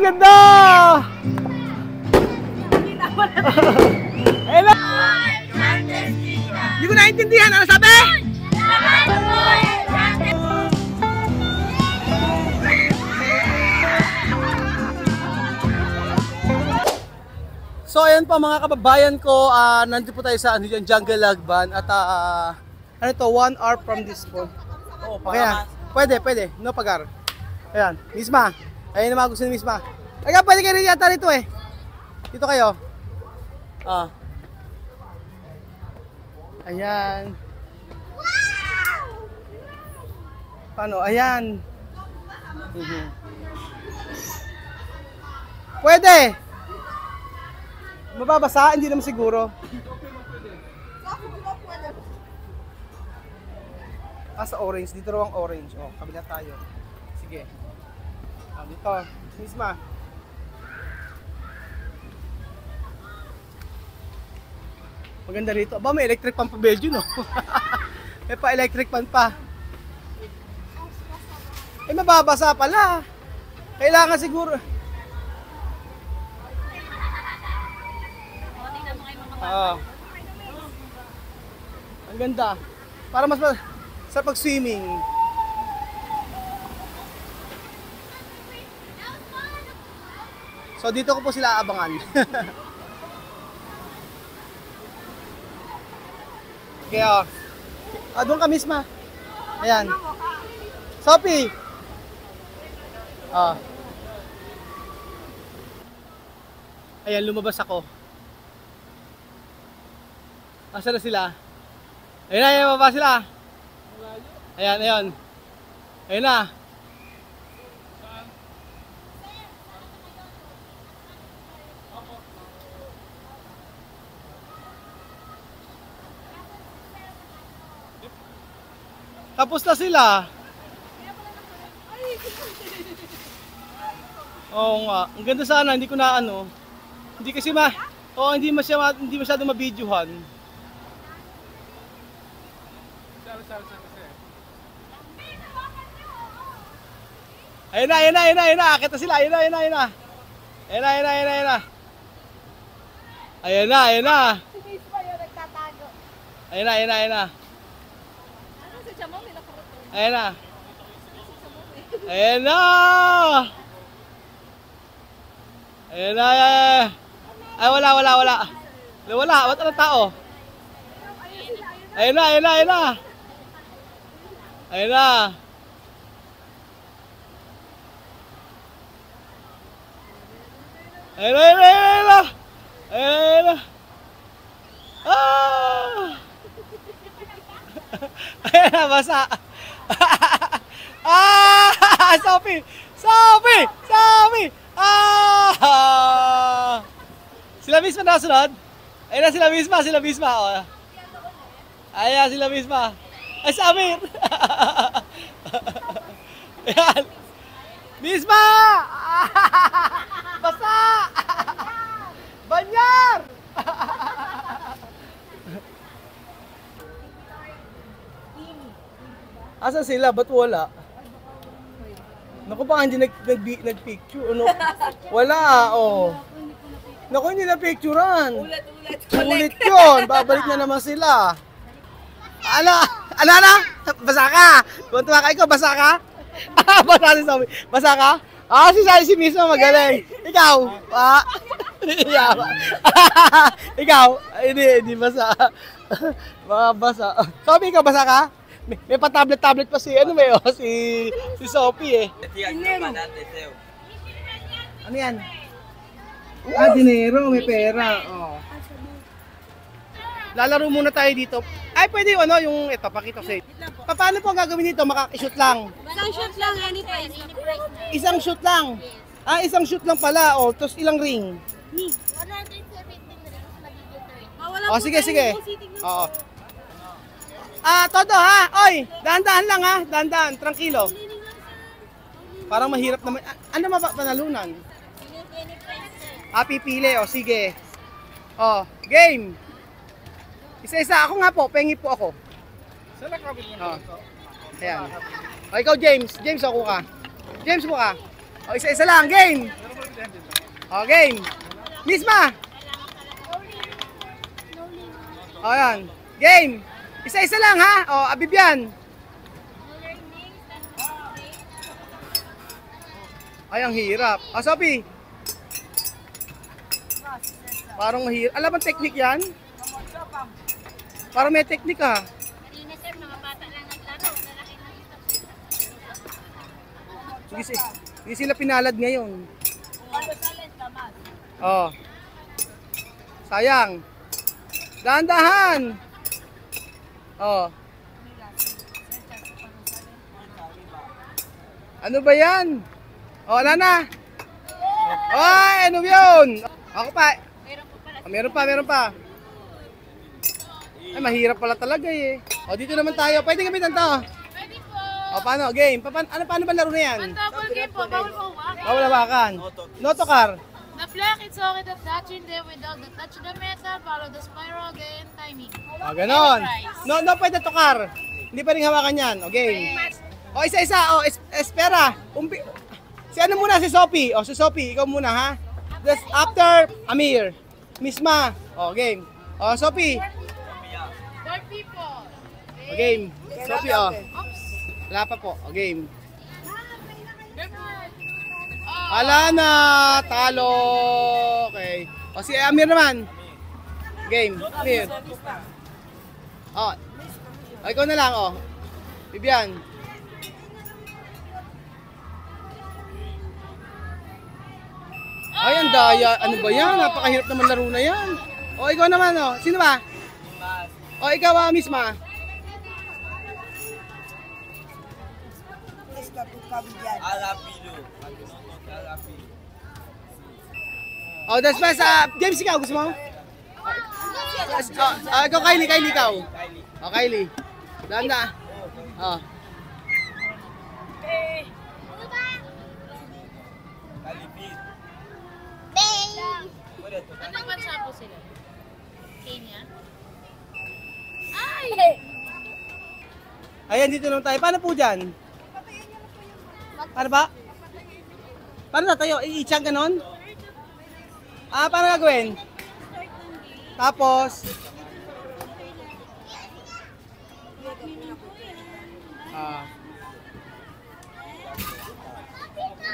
ganda! Hello! Hindi ko naintindihan. Ano sabi? So ayan pa mga kababayan ko, nandito po tayo sa Jungle Lagban at ano to, 1 hour from this point. Oh, ayan. Pwede, no pagar. Ayan, Misma. Ayan na mga gusto ni Misma. Ayan, pwede kayo rin yata rito eh. Dito kayo. Ayan. Paano? Ayan. Pwede. Mababasa? Hindi naman siguro. Sa orange. Dito raw ang orange. Oh, kabila tayo. Sige. Dito. Misma. Maganda rito. Aba, may electric pan pa Belgium, no? May pa electric pan pa. Mababasa pala. Kailangan siguro. Ang ganda. Para mas sa pag-swimming. So dito ko po sila abangan. Kaya doon ka Misma. Ayan. Sophie. Ayan, lumabas ako. Asa na sila? Ayun, baba sila. Ayan. Ayun na. Tapos na sila. Oo nga. Ang ganda sana, hindi ko na ano. Hindi kasi hindi masyado mabidyohan. Ayun na. Akit na sila. Ayun na. Ayun na. Ay, wala. Ba't ang tao? Ayun na. Ayan na, basa. Sophie! Sila Misma nasunod? Ayun na sila Misma. Oh. Ayan, sila Misma. Ay, si Amir! Ayan. Misma! Basa! Banyar! Asa sila? Ba't wala? Naku, baka hindi nag-picture. Ano? Wala, oh. Naku, hindi na-picturean. Ulit yun. Babalik na naman sila. Ano? Basa ka? Tuwa ka, ikaw, basa ka? Basa si Sophie. Basa ka? Si Misma magaling. Ikaw? Ikaw? Hindi basa. Mga basa. Sophie, ikaw, basa ka? May pa-tablet pa si Sophie eh. Ano yan? Dinero, may pera. Oh. Lalaro muna tayo dito. Ay, pwede yung ito, pakita ko sa'yo. Paano po ang gagawin dito? Makakishoot lang? Isang shoot lang, any price. Isang shoot lang? Isang shoot lang pala. Oh, tapos ilang ring? 117 rings, sige. Oo. Todo ha. Oy, dahan-dahan lang ha. Dahan-dahan, tranquilo. Parang mahirap naman. Ano mapanalunan? Pipili. O, sige. Game. Isa-isa. Ako nga po. Pengi po ako. Saan nakabit mo na ito? Ayan. Ikaw, James. James, ako ka. James mo ka. Isa-isa lang. Game. O, game. Misma. O, yan. Game. Isa-isa lang, ha? O, Abibyan. Ay, ang hirap. O, Sophie. Parang mahirap. Alam ang technique yan? Parang may technique, ha? Kanina sir, mga bata lang naglaro. Lalaki na ito. Hindi sila pinalad ngayon. Oh. Sayang. Dahan-dahan. Oh. Ano ba yan? Oh, wala na. Ay, ano yun? Ako pa. Meron pa. Ay, mahirap pala talaga eh. O, dito naman tayo. Pwede gamitan to. Pwede po. O, paano? Game. Paano ba laro na yan? Double game po. Bawal po. Bawal hawakan. Notokar. The flag, it's okay the touching them without the touch the metal, follow the spiral, again, timing. O, ganon. No, pwede tokar. Hindi pa rin hawakan yan. O, game. O, isa-isa. O, espera. Si ano muna? Si Sophie. O, si Sophie. Ikaw muna, ha? Just after Amir. Misma. O, game. O, Sophie. 4 people. O, game. Sophie, o. Oops. Wala pa po. O, game. Oh, Ala na. Talo. Okay. O, si Amir naman. Game. Amir. O. O, ikaw na lang, o. Bibian. Ay, ang daya. Ano ba yan? Napakahirap naman laro na yan. O, ikaw naman, o. Sino ba? O, ikaw, Misma. O, that's best. James, ikaw. Gusto mo? Ikaw, Kylie, ikaw. O, Kylie. Daan na. O. anong bansa po sila? Kenya? Ay! Ayan, dito naman tayo. Paano po dyan? Paano ba? Paano na tayo? I-chang ganon? Paano gagawin? Tapos?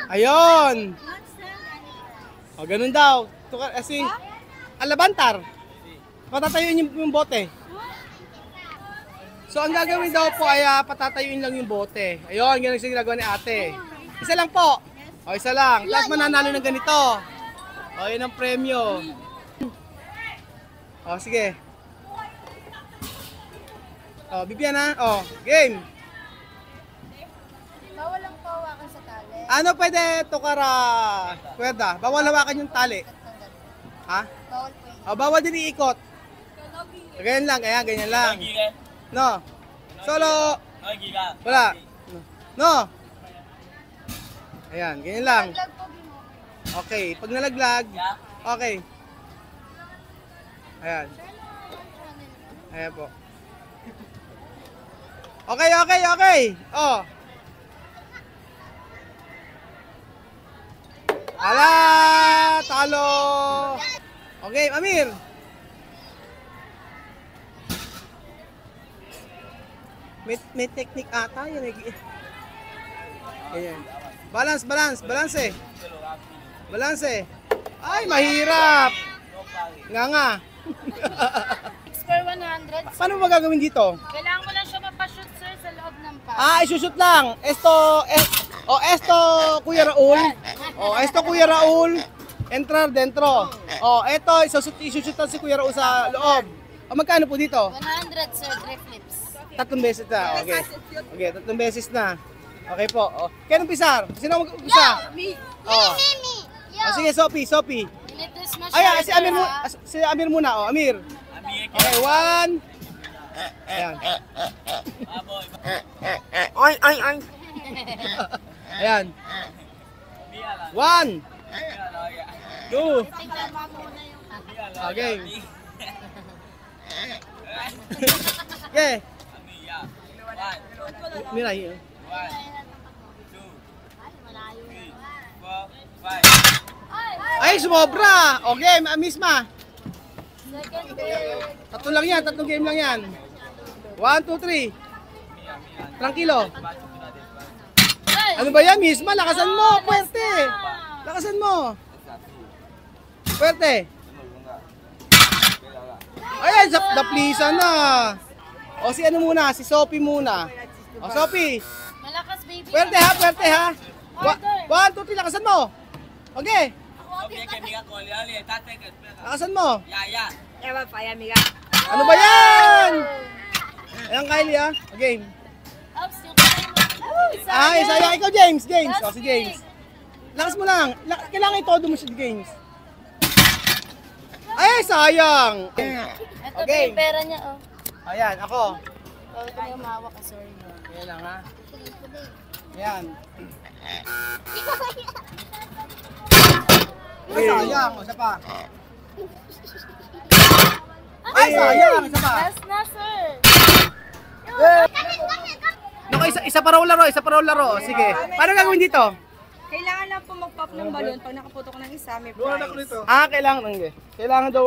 Ayun! O, ganun daw. Kasi, alabantar. Patatayuin yung bote. So, ang gagawin daw po ay patatayuin lang yung bote. Ayun, ganun yung ginagawa ni ate. Isa lang po. O, isa lang. Tapos mananalo ng ganito. O, yun ang premyo. O, sige. O, Bibian ha. O, game. Bawal lang po hawakan sa tali. Ano pwede tukara? Pwede. Bawal hawakan yung tali. Ha? Bawal po yun. O, bawal din iikot. Ganyan lang. Ayan, ganyan lang. No. Solo. Wala. No. Ayan, ganyan lang. Vlog po mo. Okay, pag nalaglag, okay. Ayan. Ayan po. Okay. Oh. Ala, talo. Okay, Amir. May technique ata yan. Ayan. Balance eh. Balance eh. Ay, mahirap. Nga. Score 100. Paano ba gagawin dito? Kailangan mo lang siya mapashoot sir sa loob ng pa. Isushoot lang. Esto, Kuya Raul. Entrar dentro. Eto, isushoot lang si Kuya Raul sa loob. Magkano po dito? 100 sir, 3 flips. 3 beses na. Okay. Okay, 3 beses na. Okay po. Kaya pisar? Sino mag-umpisa? Me. Me. Sige, Sophie. Ilitis mo Ay, siya. si Amir muna. Amir. Okay, 1. Ayan. Ay. Ayan. 1. 2. Okay. Okay. Miray. 1, 2, 3, 4, 5. Ay, sumobra! O game, misma. Second game. Tatlo lang yan, tatlong game lang yan. 1, 2, 3. Tranquilo. Ano ba yan, misma? Lakasan mo, puwerte. Lakasan mo. Puwerte. Ayan, naplisa na. O si ano muna, si Sophie muna. O Sophie, Malakas, baby. puwerte ha, puwerte ha. 1, 2, 3, lakasan mo. Okay, lakasan mo. Ano ba yan? Ayan, Kylie ha. Game. Ups, yung kamay mo. Ay, sayang ikaw, James. James. O, si James. Lakas mo lang. Kailangan ito mo si James. Ay, sayang. Ito Okay. yung pera niya, oh. Ayan, ako. Bawal ko yung mawa ka, sorry. Ayan lang ha. Ayan. Ay, sayang. O, isa pa. Ay, sayang. Isa pa. Last na, sir. Naku, isa pa raw laro. Isa pa raw laro. Sige. Paano gagawin dito? Kailangan lang po mag-pop ng balon. Pag nakaputok ng isa, may prize. Kailangan lang. Kailangan daw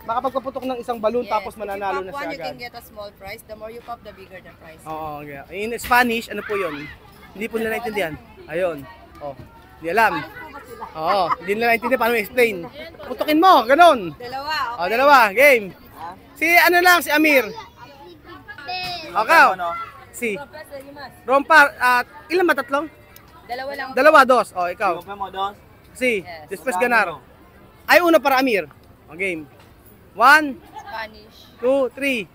makapagpaputok ng isang balon tapos mananalo na If you pop siya one, you can agad. get a small prize. The more you pop, the bigger the prize. Oo, okay. In Spanish, ano po yun? Hindi po nila naintindihan. Ayun. Oh, hindi alam. Oo, hindi nila naintindihan. Paano i-explain? Putukin mo, ganun. Dalawa, O, dalawa, game. Si ano lang, si Amir. Okay. Si Rompar, ilan ba tatlong? Dalawa lang. Dalawa, dos. O, ikaw. Si, Yes. después ganar. Ay, una para Amir. O, game. 1, Spanish. 2, 3.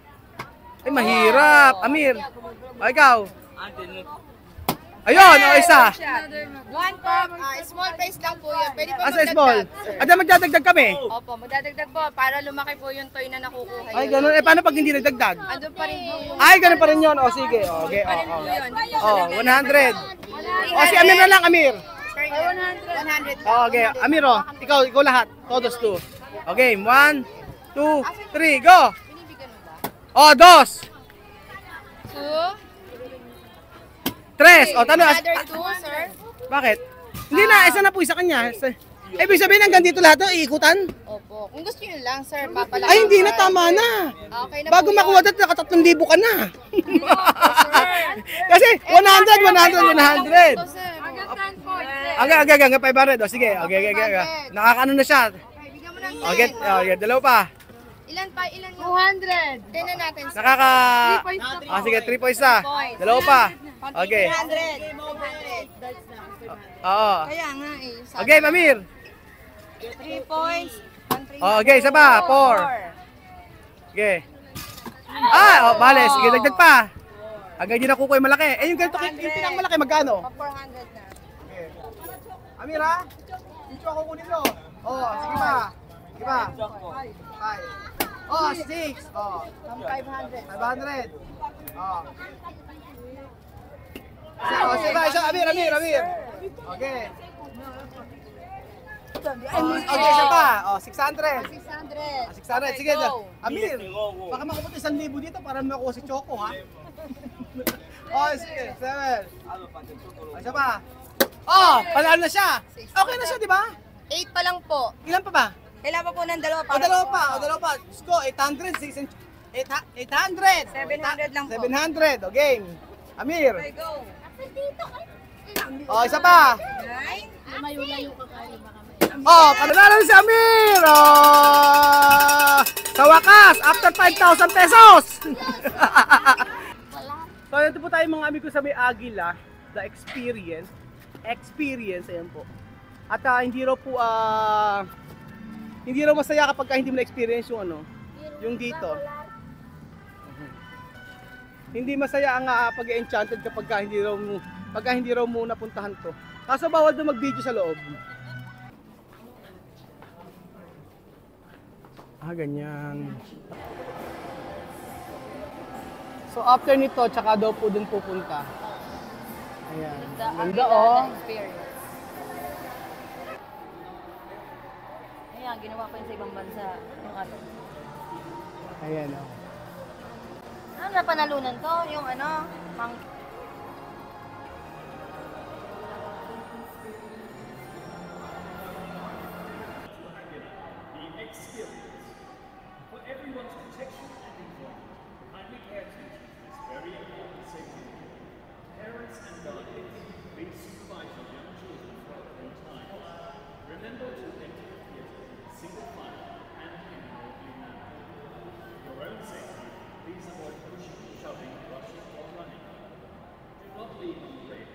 Ay, mahirap. Amir. O, ikaw. Ayun, o, isa. One pop, small prize lang po yun. Pwede po Asa small. At magdadagdag kami. Opo, magdadagdag po para lumaki po yung toy na nakukuha Ay, yun. ganun. Eh, paano pag hindi nagdagdag? Andun pa rin po yung Ay, ganun pa rin yun. O, sige. Okay, pa rin po yun. Oh, 100. O, si Amir na lang, Amir. 100. Oh, okay. Amir, oh. Ikaw lahat. Todos two. Okay, 1, 2, 3, go! Binibigyan mo ba? Oh, dos. 2. 3. O, talo. Another 2, sir. Bakit? Hindi na, isa na po isa kanya. Ibig sabihin hanggang dito lahat, oh, iikutan? Opo. Kung gusto nyo lang, sir, papalaki. Ay, hindi na, tama na. Okay na Bago po makuha yun. dito, naka 3,000 ka na. sir. Kasi 100, 100, 100. Ito, sir. Aga, 500. O, sige. Okay. Nakakaano na siya. Bigyan mo ng Okay, dalawa pa. Ilan pa? Ilan yung? 200. Tingnan natin, sir. Nakaka... sige, 3 points na. Dalawa pa. Okay. 300. Oo. Kaya nga eh. Okay, Mamir. 3 points. Okay, isa pa. 4. Okay. Bale. Sige, dagdag pa. Hanggang di nakukuha yung malaki. Eh, yung ganito, yung pinakamalaki, magkano? 400 na. Okay. Amir, ha? Dito ako kunin mo. Sige pa. Sige pa. 5. 6. 500. 500. Sige pa, isa. Amir. Okay. Okay, isa pa. 600. 600. Sige, Amir. Baka makapot 1,000 dito para makuha si Choco, ha? Sige. 7. Isa pa. Panalo na siya. Okay na siya, di ba? 8 pa lang po. Ilan pa ba? Kailangan pa po ng dalawa Dalawa pa. Let's go. 800. 800. 700 lang po. 700. O, game. Amir. Okay, go. Isa pa. 9. Lumayo-layo ka kayo, baka may... Panalo si Amir. Sa wakas, after 5,000 pesos. So, ito po tayo mga amigo sa may Agila. The experience. Ayan po. At hindi raw masaya kapag hindi mo na-experience yung yung dito. Hindi masaya ang pag-enchanted kapag hindi raw mo napuntahan to. Kaso bawal daw mag-video sa loob. Ganyan. So after nito, tsaka daw po dun pupunta. Ayan. Ganda, oh. Experience. Ayan, ginawa ko yun sa ibang bansa. Yung ano. Ayan, oh. Ano na panalunan to? Yung experience. For everyone's protection and enjoyment, kindly pay attention to this very important safety rule. Parents and guardians, please supervise your young children throughout all times. Remember to enter the theatre in single file and in an orderly manner. For your own safety, please avoid pushing, shoving, rushing, or running. Do not leave on the rail.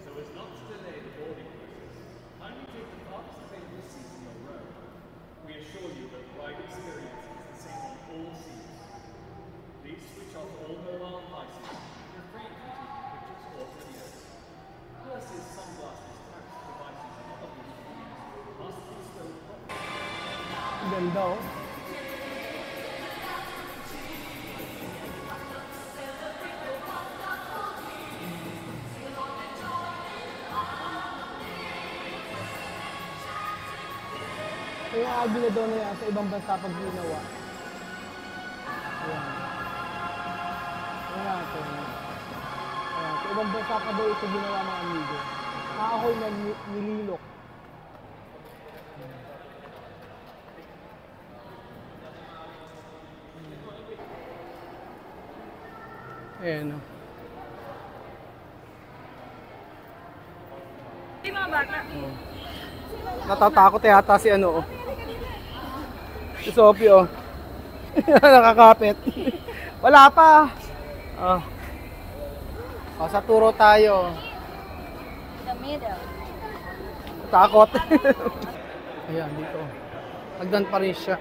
So as not to delay the boarding process, kindly take the farthest available seats in your row. We assure you that ride experience is the same on all seats. Please switch off all mobile devices and refrain from taking pictures or videos. Purses, sunglasses, tax devices, and other electronics must be stowed properly. Ganda oh. Kaya agila daw na yan sa ibang bansa pag ginawa. Ayan. Ayan natin. Ayan. Sa ibang bansa pa daw ito ginawa mga amigo. Kahoy na nililok. Ayan o. Hindi mga bata. Natatakot yata si ano oh. Si Sophie oh. Nakakapit. Wala pa. Oh. Oh, sa turo tayo. The middle. Takot. Ayan, dito. Hagdan pa rin siya.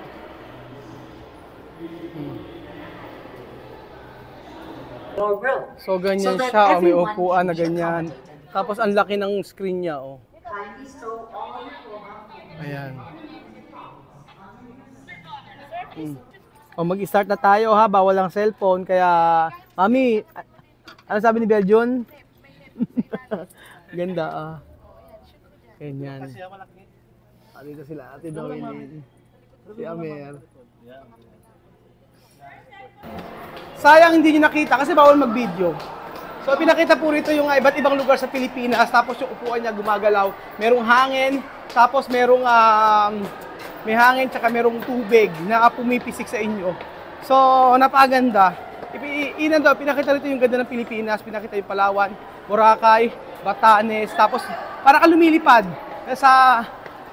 So, ganyan siya. Oh, may upuan na ganyan. Tapos, ang laki ng screen niya. Oh. Ayan. O, mag-start na tayo ha. Bawal ang cellphone. Kaya, Mami, ano sabi ni Belgian? Ganda ah. Ganyan. Dito sila, Ate Doreen. Si Amer. Sayang hindi nyo nakita kasi bawal mag-video. So pinakita po rito yung iba't ibang lugar sa Pilipinas. Tapos yung upuan niya gumagalaw. Merong hangin, tapos merong may hangin tsaka merong tubig na pumipisik sa inyo. So napakaganda. Pinakita rito yung ganda ng Pilipinas. Pinakita yung Palawan, Boracay, Batanes. Tapos para ka lumilipad. Sa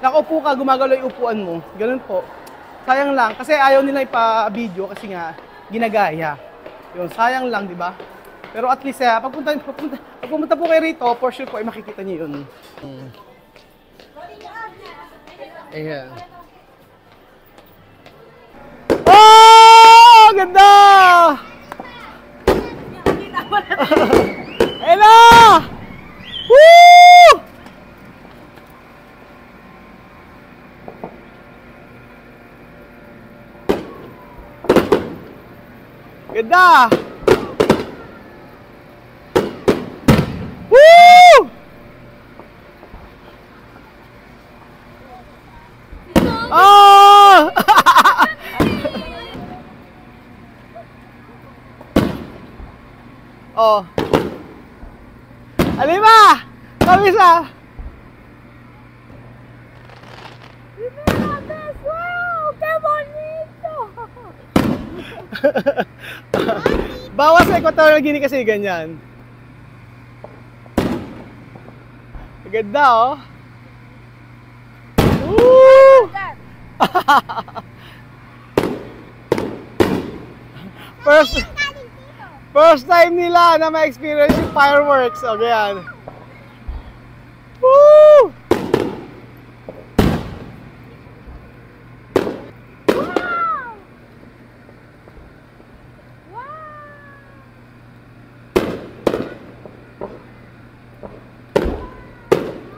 nakaupo ka, gumagalaw yung upuan mo. Ganun po. Sayang lang kasi ayaw nila ipa-video kasi nga ginagaya. Yun, sayang lang, di ba? Pero at least, pag pumunta po kayo rito, for sure po, ay makikita niyo yun. Ayan. Oh! Ganda! Ella! Woo! Ganda! Woo! Oh! Oh. Alima! Kamisa! Wow! Come on dito! Bawas sa Equatorial Guinea kasi ganyan. Ganda oh. Woo! First time nila na ma-experience yung fireworks. O, ganyan. Woo!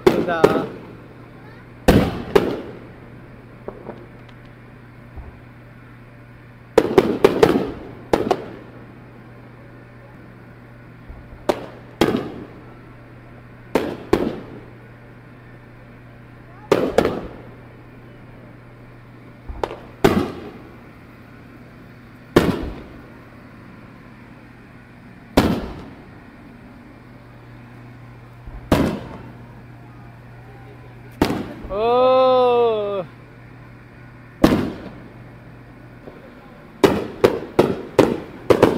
Ganda. Oh!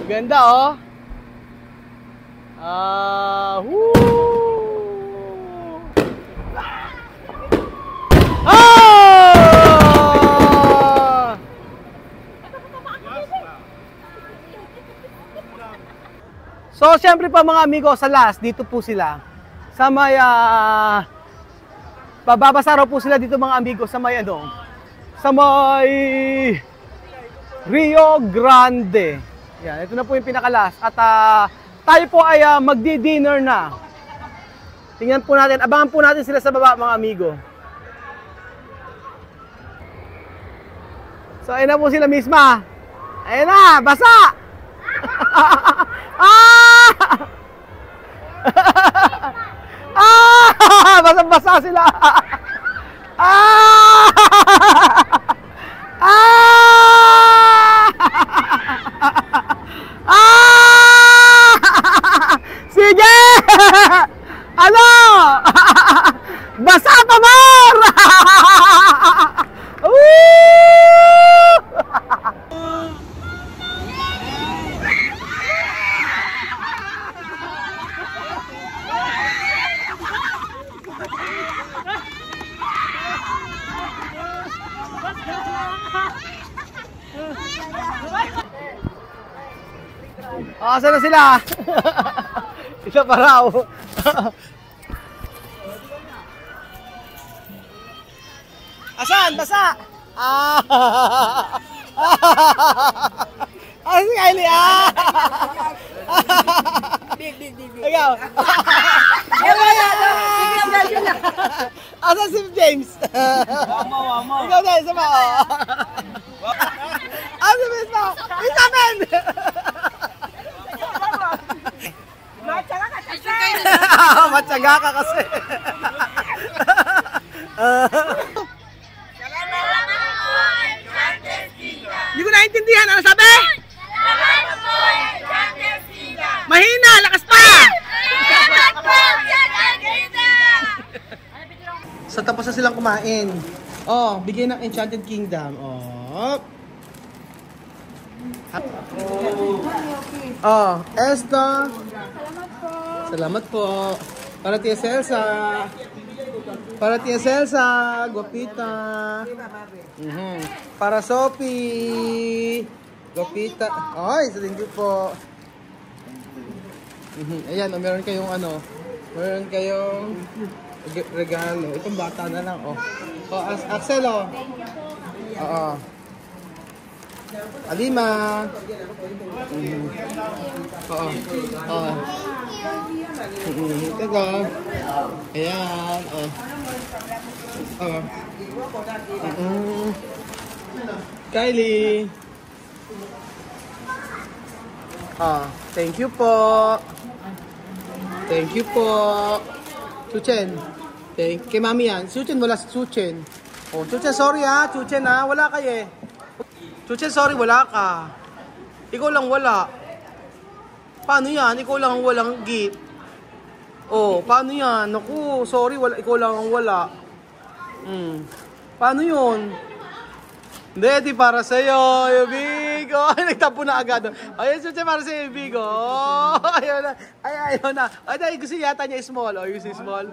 Ganda oh. Woo! Ah! So, siyempre pa mga amigo, sa last, dito po sila. Sa may, bababasa raw po sila dito mga amigo, sa may ano, sa may Rio Grande. Yan, ito na po yung pinakalas. At tayo po ay magdi-dinner na. Tingnan po natin, abangan po natin sila sa baba mga amigo. So, ayun na po sila misma. Ayun na, basa! Basang-basa sila. Sige! Ano? Basa pa more! Saan na sila? Isa pa raw. Asan? Basa! Si Kylie! Big. Ikaw! Asan si James? Wamo. Ikaw na, isa pa. Asan si Miss pa? Isa men! Matyaga ka kasi. Hindi ko naintindihan. Ano sabi? Mahina, lakas pa! So tapos na silang kumain. Oh, bigay ng Enchanted Kingdom. Oh. Oh, Esther. Salamat po. Para Tia Celsa. Para Tia Celsa. Guapita. Para Sophie. Guapita. Ay, sa thank you po. Ayan, meron kayong ano. Meron kayong regalo. Itong bata na lang, oh. Oh, Axel, oh. Oo. Alima. Oo. Oo. Ito. Ayan. Oh. Oo. Kylie. Thank you po. Thank you po. Chuchen. Kay mami yan. Chuchen, wala si Chuchen. Oh, Chuchen, sorry ha. Chuchen ha. Wala kayo eh. Chuchen, sorry, wala ka. Ikaw lang wala. Paano yan? Ikaw lang ang walang gift. Oh, paano yan? Naku, sorry, wala. Ikaw lang ang wala. Paano yun? Hindi, di para sa'yo, Yubig. Oh, nagtapo na agad. Ayun, Chuchen, para sa'yo, Yubig. Oh, ayaw na. Ayaw na. Ay, gusto yata niya small. Oh, gusto small.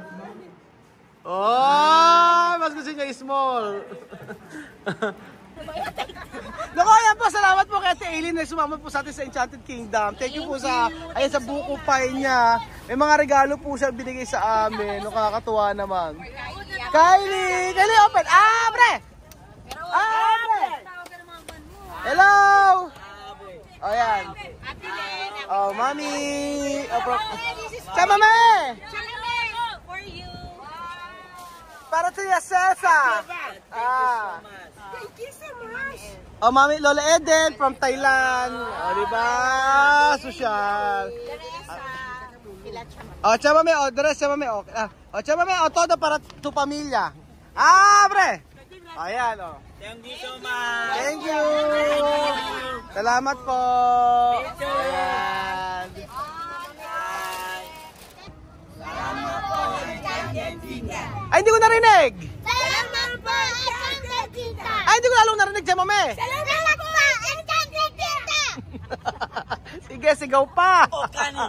Oh, mas gusto niya small. Naku, ayan po, salamat po kay Ate Aileen na sumama po sa atin sa Enchanted Kingdom. Thank you po sa, ayan, sa buko pie niya. May mga regalo po siya binigay sa amin. Nakakatuwa naman. Kylie! Kylie, open! Abre! Abre! Hello! O, ayan. Oh, mami! Sama me! Para sa Tia Celsa! Thank you so much. Oh, Mami Lola Eden from Thailand. Oh, diba? Social. Oh, chama me, oh, dress, chama me, oh. Oh, chama me, oh, todo para tu pamilya. Abre! Ayan, oh. Thank you so much. Thank you. Salamat po. Ayan. Ay, hindi ko narinig. Salamat po, Enchanted Tita! Ay, hindi ko lalong narinig siya, mami. Salamat po, Enchanted Tita! Sige, sigaw pa. O, kani.